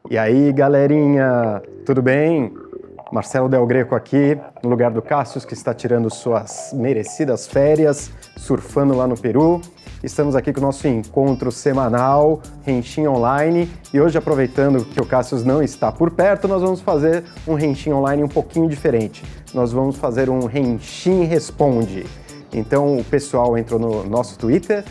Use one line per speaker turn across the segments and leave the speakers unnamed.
E aí, galerinha, tudo bem? Marcelo Del Greco aqui, no lugar do Cassius, que está tirando suas merecidas férias, surfando lá no Peru. Estamos aqui com o nosso encontro semanal, Henshin Online, e hoje, aproveitando que o Cassius não está por perto, nós vamos fazer um Henshin Online um pouquinho diferente. Nós vamos fazer um Henshin Responde. Então, o pessoal entrou no nosso Twitter,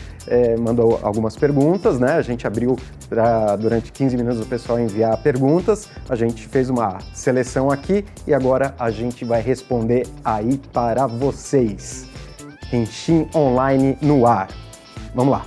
mandou algumas perguntas, né? A gente abriu para, durante 15 minutos, o pessoal enviar perguntas. A gente fez uma seleção aqui e agora a gente vai responder aí para vocês. Henshin Online no ar. Vamos lá.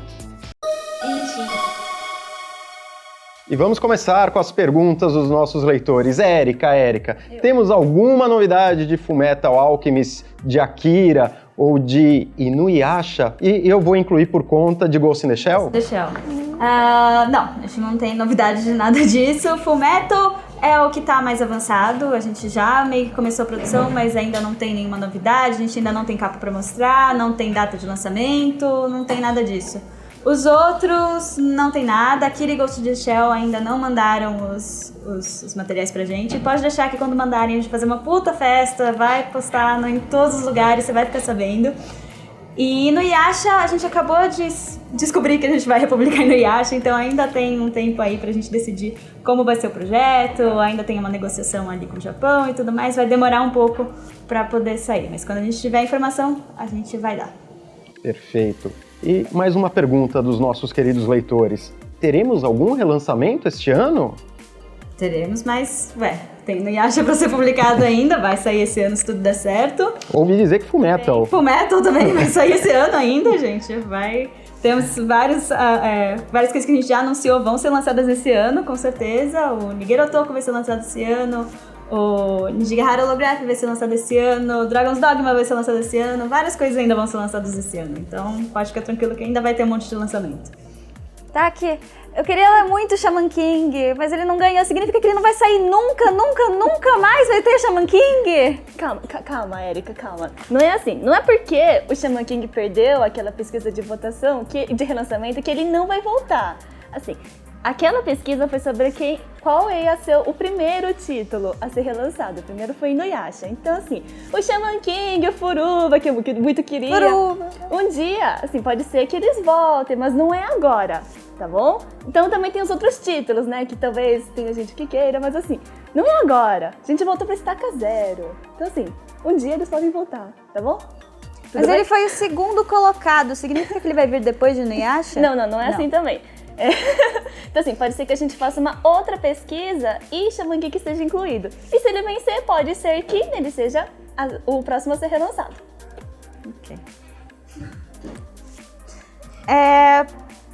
E vamos começar com as perguntas dos nossos leitores. Érica, temos alguma novidade de Fullmetal Alchemist, de Akira ou de Inuyasha? E eu vou incluir por conta de Ghost in the Shell?
Não, a gente não tem novidade de nada disso. Fullmetal é o que tá mais avançado. A gente já meio que começou a produção, mas ainda não tem nenhuma novidade. A gente ainda não tem capa pra mostrar, não tem data de lançamento, não tem nada disso. Os outros não tem nada. Akira e Ghost in the Shell ainda não mandaram os materiais pra gente. Pode deixar que quando mandarem a gente fazer uma puta festa, vai postar em todos os lugares, você vai ficar sabendo. E no Yasha, a gente acabou de descobrir que a gente vai republicar no Yasha, então ainda tem um tempo aí pra gente decidir como vai ser o projeto, ainda tem uma negociação ali com o Japão e tudo mais, vai demorar um pouco pra poder sair, mas quando a gente tiver a informação, a gente vai dar.
Perfeito. E mais uma pergunta dos nossos queridos leitores. Teremos algum relançamento este ano?
Teremos, mas, tem no Yasha pra ser publicado ainda, vai sair esse ano se tudo der certo.
Ouvi dizer que Fullmetal.
Fullmetal também vai sair esse ano ainda, gente. Temos várias coisas que a gente já anunciou vão ser lançadas esse ano, com certeza. O Niger Otoko vai ser lançado esse ano, o Nijigahara Holograph vai ser lançado esse ano, o Dragon's Dogma vai ser lançado esse ano, várias coisas ainda vão ser lançadas esse ano. Então, pode ficar tranquilo que ainda vai ter um monte de lançamento.
Tá aqui. Eu queria ler muito Shaman King, mas ele não ganhou. Significa que ele não vai sair nunca mais vai ter Shaman King?
Calma, Érica, calma. Não é assim. Não é porque o Shaman King perdeu aquela pesquisa de votação, de relançamento, que ele não vai voltar. Assim, aquela pesquisa foi sobre qual ia ser o primeiro título a ser relançado. O primeiro foi Inuyasha. Então, assim, o Shaman King, o Furuba, que eu muito queria.
Furuba.
Um dia, assim, pode ser que eles voltem, mas não é agora, tá bom? Então também tem os outros títulos, né, que talvez tenha gente que queira, mas assim, não é agora. A gente voltou pra Estaca Zero. Então, assim, um dia eles podem voltar, tá bom?
Mas ele foi o segundo colocado. Significa que ele vai vir depois de Inuyasha?
Não é assim também. Então assim, pode ser que a gente faça uma outra pesquisa e Shaman King seja incluído. E se ele vencer, pode ser que ele seja o próximo a ser relançado.
Ok.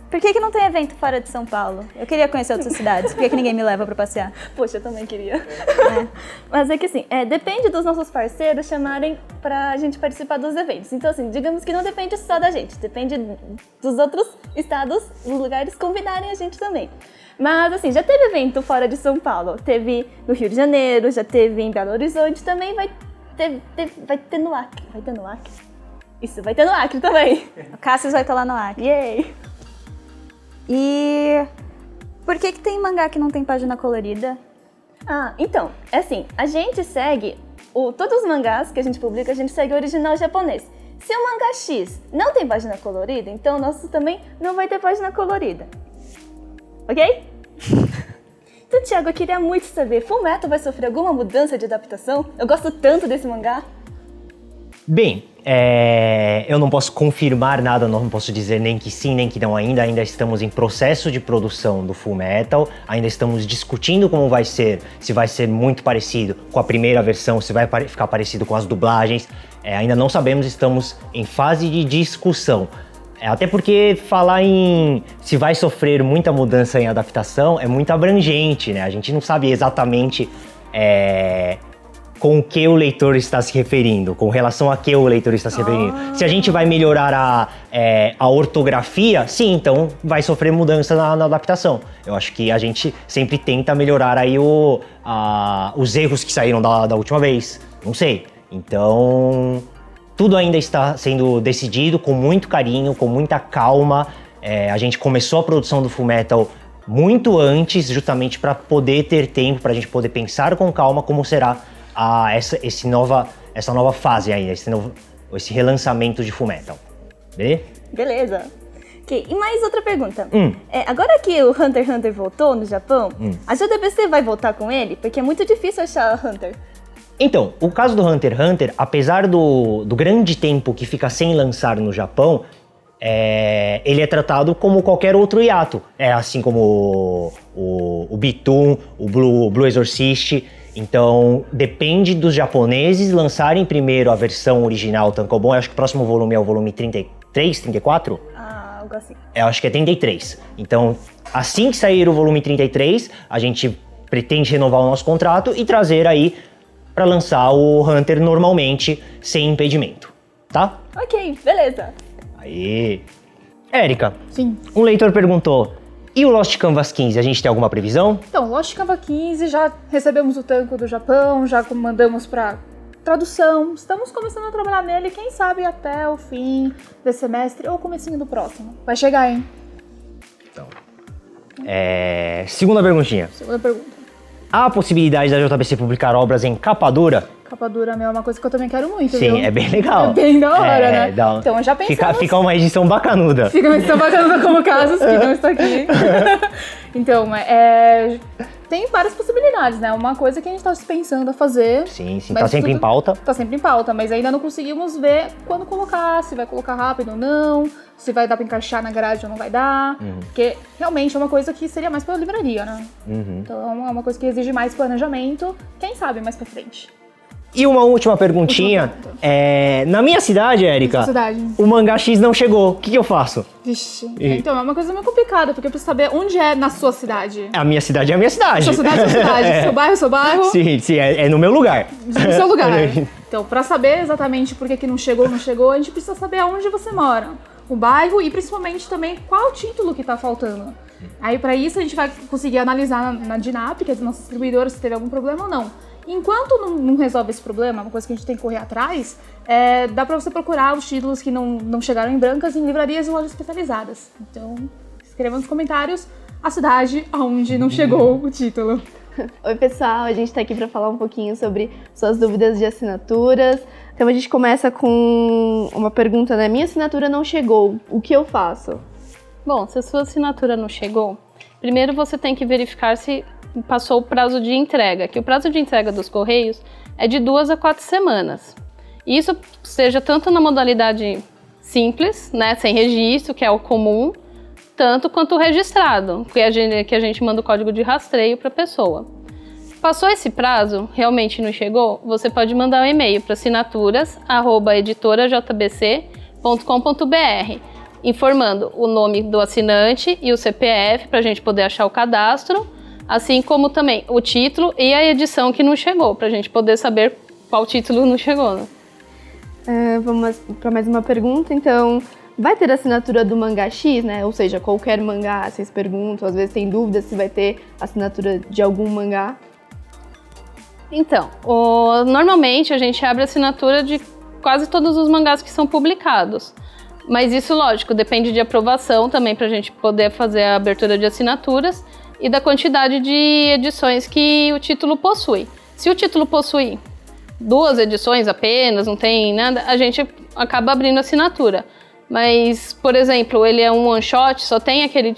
Por que não tem evento fora de São Paulo? Eu queria conhecer outras cidades. Por que ninguém me leva pra passear?
Poxa, eu também queria. Mas é que assim, depende dos nossos parceiros chamarem pra gente participar dos eventos. Então assim, digamos que não depende só da gente, depende dos outros estados, dos lugares convidarem a gente também. Mas assim, já teve evento fora de São Paulo. Teve no Rio de Janeiro, já teve em Belo Horizonte, também vai ter no Acre. Vai ter no Acre? Isso, vai ter no Acre também.
O Cassius vai estar lá no Acre.
Yay!
E por que tem mangá que não tem página colorida?
Então, é assim, a gente segue, todos os mangás que a gente publica, a gente segue o original japonês. Se o mangá X não tem página colorida, então o nosso também não vai ter página colorida. Ok? Então, Thiago, eu queria muito saber, Fullmetal vai sofrer alguma mudança de adaptação? Eu gosto tanto desse mangá.
Bem, eu não posso confirmar nada, não posso dizer nem que sim, nem que não ainda estamos em processo de produção do Fullmetal, ainda estamos discutindo como vai ser, se vai ser muito parecido com a primeira versão, se vai ficar parecido com as dublagens, ainda não sabemos, estamos em fase de discussão. Até porque falar em se vai sofrer muita mudança em adaptação é muito abrangente, né? A gente não sabe exatamente com o que o leitor está se referindo, com relação a que o leitor está se referindo. Se a gente vai melhorar a ortografia, sim, então vai sofrer mudança na adaptação. Eu acho que a gente sempre tenta melhorar aí os erros que saíram da última vez. Não sei. Então, tudo ainda está sendo decidido com muito carinho, com muita calma. A gente começou a produção do Fullmetal muito antes, justamente para poder ter tempo, para a gente poder pensar com calma como será essa nova fase aí, esse relançamento de Fullmetal.
Beleza. Ok, e mais outra pergunta. Agora que o Hunter x Hunter voltou no Japão, a JBC vai voltar com ele? Porque é muito difícil achar Hunter.
Então, o caso do Hunter x Hunter, apesar do grande tempo que fica sem lançar no Japão, ele é tratado como qualquer outro hiato. Assim como o Bitoon, o Blue Exorcist. Então, depende dos japoneses lançarem primeiro a versão original Tankobon. Eu acho que o próximo volume é o volume 33, 34?
Algo assim.
Eu acho que é 33. Então, assim que sair o volume 33, a gente pretende renovar o nosso contrato e trazer aí para lançar o Hunter normalmente, sem impedimento, tá?
Ok, beleza.
Aí. Érica,
Sim.
um leitor perguntou, e o Lost Canvas 15, a gente tem alguma previsão?
Então, Lost Canvas 15, já recebemos o tanco do Japão, já mandamos para tradução. Estamos começando a trabalhar nele, quem sabe até o fim desse semestre ou comecinho do próximo. Vai chegar, hein?
Segunda perguntinha.
Segunda pergunta.
Há a possibilidade da JBC publicar obras em capa dura?
Capa dura, meu, é uma coisa que eu também quero muito,
Sim,
viu?
é bem legal.
É bem da hora, né? Então, já pensamos...
Fica uma edição bacanuda.
Fica uma edição bacana como Casos, que não está aqui. Então, tem várias possibilidades, né? Uma coisa que a gente está pensando a fazer.
Sim,
mas
tá sempre em pauta.
Tá sempre em pauta, mas ainda não conseguimos ver quando colocar, se vai colocar rápido ou não, se vai dar pra encaixar na grade ou não vai dar. Porque realmente é uma coisa que seria mais pela livraria, né? Então é uma coisa que exige mais planejamento, quem sabe mais pra frente.
E uma última perguntinha. Na minha cidade, Érica,
Cidade.
o Mangá X não chegou. O que eu faço?
Vixe. Então é uma coisa meio complicada, porque eu preciso saber onde é na sua cidade.
A minha cidade é a minha cidade.
Sua cidade é sua cidade. Seu bairro.
Sim, é no meu lugar.
No seu lugar. Então, pra saber exatamente por que não chegou, a gente precisa saber aonde você mora. O bairro e principalmente também qual título que tá faltando. Aí pra isso a gente vai conseguir analisar na DINAP, que é a nossa distribuidora, se teve algum problema ou não. Enquanto não resolve esse problema, uma coisa que a gente tem que correr atrás, dá pra você procurar os títulos que não chegaram em brancas em livrarias e lojas especializadas. Então, escreva nos comentários a cidade aonde não chegou o título.
Oi pessoal, a gente tá aqui para falar um pouquinho sobre suas dúvidas de assinaturas. Então a gente começa com uma pergunta, né? Minha assinatura não chegou, o que eu faço?
Bom, se a sua assinatura não chegou, primeiro você tem que verificar se passou o prazo de entrega, que o prazo de entrega dos Correios é de 2 a 4 semanas. Isso seja tanto na modalidade simples, né, sem registro, que é o comum, tanto quanto o registrado, que a gente manda o código de rastreio para a pessoa. Passou esse prazo, realmente não chegou, você pode mandar um e-mail para assinaturas@editorajbc.com.br, informando o nome do assinante e o CPF para a gente poder achar o cadastro, assim como também o título e a edição que não chegou, para a gente poder saber qual título não chegou, né?
Vamos para mais uma pergunta, então... Vai ter assinatura do Mangá X, né? Ou seja, qualquer mangá, vocês perguntam, às vezes tem dúvida se vai ter assinatura de algum mangá.
Então, normalmente a gente abre assinatura de quase todos os mangás que são publicados. Mas isso, lógico, depende de aprovação também para a gente poder fazer a abertura de assinaturas e da quantidade de edições que o título possui. Se o título possui 2 edições apenas, não tem nada, a gente acaba abrindo assinatura. Mas, por exemplo, ele é um one shot, só tem aquele...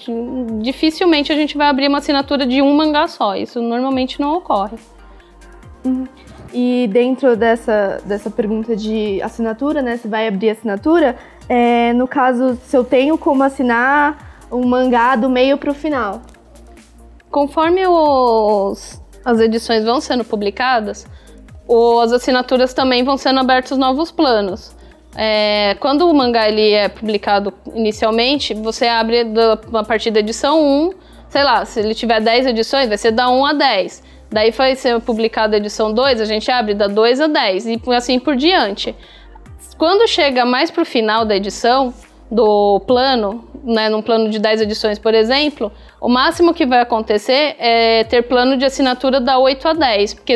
Dificilmente a gente vai abrir uma assinatura de um mangá só, isso normalmente não ocorre.
E dentro dessa pergunta de assinatura, né, se vai abrir assinatura, no caso, se eu tenho como assinar um mangá do meio para o final.
Conforme as edições vão sendo publicadas, as assinaturas também vão sendo abertos novos planos. Quando o mangá ele é publicado inicialmente, você abre a partir da edição 1, sei lá, se ele tiver 10 edições, vai ser da 1 a 10. Daí vai ser publicada a edição 2, a gente abre da 2 a 10 e assim por diante. Quando chega mais pro final da edição, do plano, né, num plano de 10 edições, por exemplo, o máximo que vai acontecer é ter plano de assinatura da 8 a 10, porque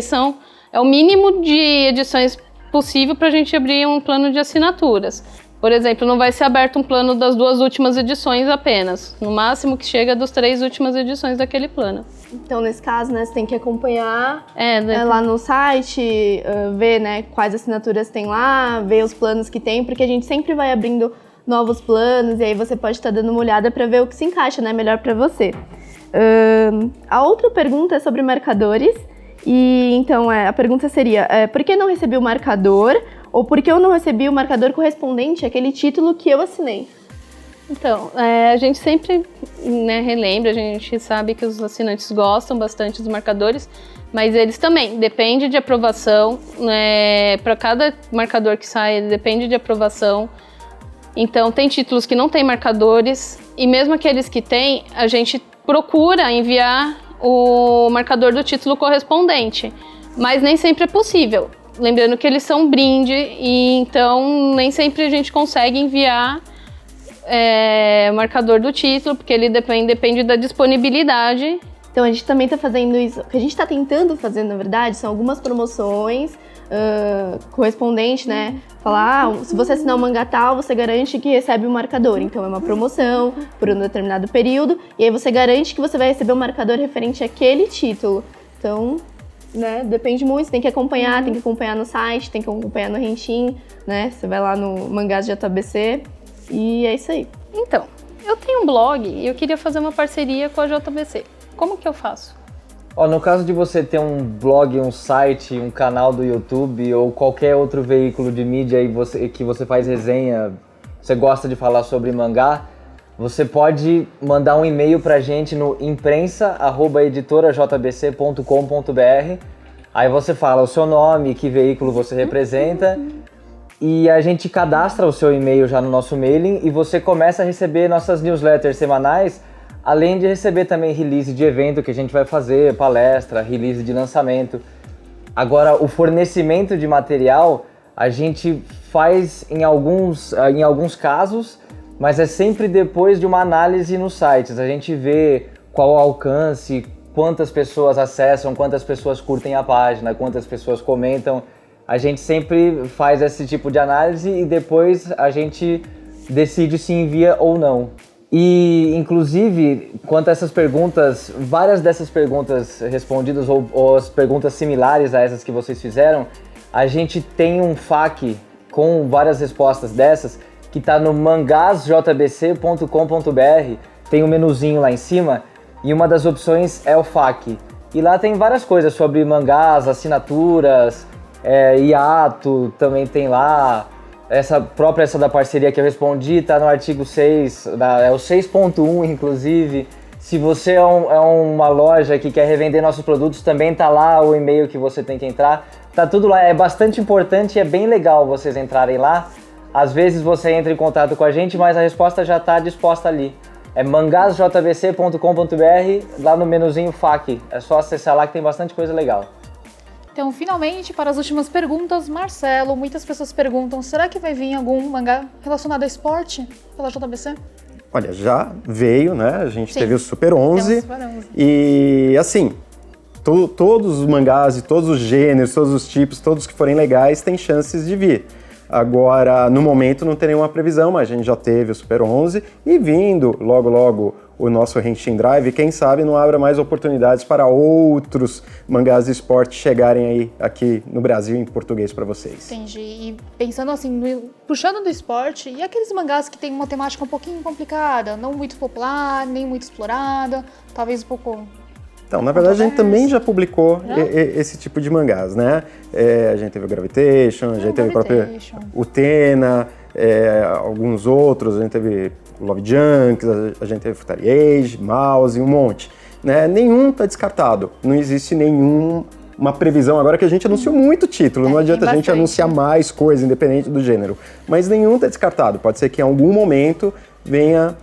é o mínimo de edições possível para a gente abrir um plano de assinaturas. Por exemplo, não vai ser aberto um plano das 2 últimas edições apenas. No máximo que chega das 3 últimas edições daquele plano.
Então, nesse caso, né, você tem que acompanhar
É,
lá no site, ver, né, quais assinaturas tem lá, ver os planos que tem, porque a gente sempre vai abrindo novos planos e aí você pode estar dando uma olhada para ver o que se encaixa, né, melhor para você. A outra pergunta é sobre marcadores. E então a pergunta seria, por que não recebi o marcador? Ou por que eu não recebi o marcador correspondente àquele título que eu assinei?
Então, a gente sempre, né, relembra, a gente sabe que os assinantes gostam bastante dos marcadores, mas eles também, depende de aprovação, né, para cada marcador que sai, ele depende de aprovação. Então, tem títulos que não tem marcadores, e mesmo aqueles que tem, a gente procura enviar o marcador do título correspondente, mas nem sempre é possível. Lembrando que eles são brinde, e então nem sempre a gente consegue enviar o marcador do título, porque ele depende da disponibilidade.
Então a gente também está fazendo isso, o que a gente está tentando fazer, na verdade, são algumas promoções correspondentes, né? Falar, se você assinar o mangá tal, você garante que recebe o marcador. Então é uma promoção por um determinado período, e aí você garante que você vai receber o marcador referente àquele título. Então, né, depende muito, você tem que acompanhar no site, tem que acompanhar no Henshin, né? Você vai lá no Mangás de JBC e é isso aí.
Então, eu tenho um blog e eu queria fazer uma parceria com a JBC. Como que eu faço?
No caso de você ter um blog, um site, um canal do YouTube ou qualquer outro veículo de mídia que você faz resenha, você gosta de falar sobre mangá, você pode mandar um e-mail pra gente no imprensa@editorajbc.com.br. Aí você fala o seu nome, que veículo você representa, e a gente cadastra o seu e-mail já no nosso mailing e você começa a receber nossas newsletters semanais, além de receber também release de evento que a gente vai fazer, palestra, release de lançamento. Agora, o fornecimento de material a gente faz em alguns casos, mas é sempre depois de uma análise nos sites. A gente vê qual o alcance, quantas pessoas acessam, quantas pessoas curtem a página, quantas pessoas comentam. A gente sempre faz esse tipo de análise e depois a gente decide se envia ou não. E, inclusive, quanto a essas perguntas, várias dessas perguntas respondidas ou as perguntas similares a essas que vocês fizeram, a gente tem um FAQ com várias respostas dessas que está no mangasjbc.com.br, tem um menuzinho lá em cima e uma das opções é o FAQ. E lá tem várias coisas sobre mangás, assinaturas, hiato também tem lá. Essa da parceria que eu respondi tá no artigo 6, é o 6.1 inclusive. Se você é uma loja que quer revender nossos produtos, também tá lá o e-mail que você tem que entrar. Tá tudo lá, é bastante importante e é bem legal vocês entrarem lá. Às vezes você entra em contato com a gente, mas a resposta já tá disposta ali. É mangasjbc.com.br, lá no menuzinho FAQ. É só acessar lá que tem bastante coisa legal.
Então, finalmente, para as últimas perguntas, Marcelo, muitas pessoas perguntam, será que vai vir algum mangá relacionado a esporte pela JBC?
Olha, já veio, né? A gente
Sim,
teve o Super 11,
Super 11.
E assim, todos os mangás de todos os gêneros, todos os tipos, todos que forem legais têm chances de vir. Agora, no momento não tem nenhuma previsão, mas a gente já teve o Super 11 e vindo logo o nosso Henshin Drive, quem sabe não abra mais oportunidades para outros mangás de esporte chegarem aí aqui no Brasil em português para vocês.
Entendi. E pensando assim, puxando do esporte, e aqueles mangás que tem uma temática um pouquinho complicada, não muito popular, nem muito explorada, talvez um pouco...
Então, na verdade, a gente também já publicou esse tipo de mangás, né? A gente teve o Gravitation, a gente teve o próprio Utena, alguns outros, a gente teve o Love Junks, a gente teve Futari Age, Mouse, um monte. Né? Nenhum está descartado, não existe nenhuma previsão agora que a gente anunciou muito título, não adianta a gente anunciar mais coisa, independente do gênero. Mas nenhum está descartado, pode ser que em algum momento venha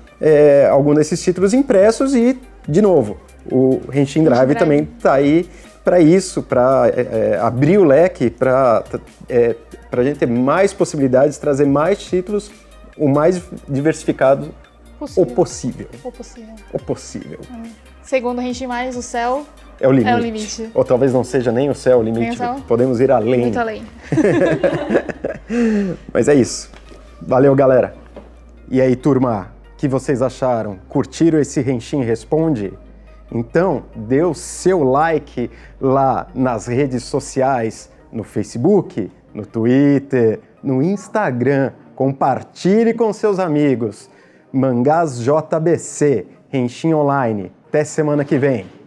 algum desses títulos impressos e, de novo, o Henshin Drive também está aí para isso, para abrir o leque, para a gente ter mais possibilidades, trazer mais títulos, o mais diversificado possível. O possível.
Segundo o Henshin+, o céu
é o limite. Ou talvez não seja nem o céu o limite, podemos ir além.
Muito além.
Mas é isso. Valeu, galera. E aí, turma, o que vocês acharam? Curtiram esse Henshin Responde? Então, dê o seu like lá nas redes sociais, no Facebook, no Twitter, no Instagram. Compartilhe com seus amigos. Mangás JBC, Henshin Online. Até semana que vem.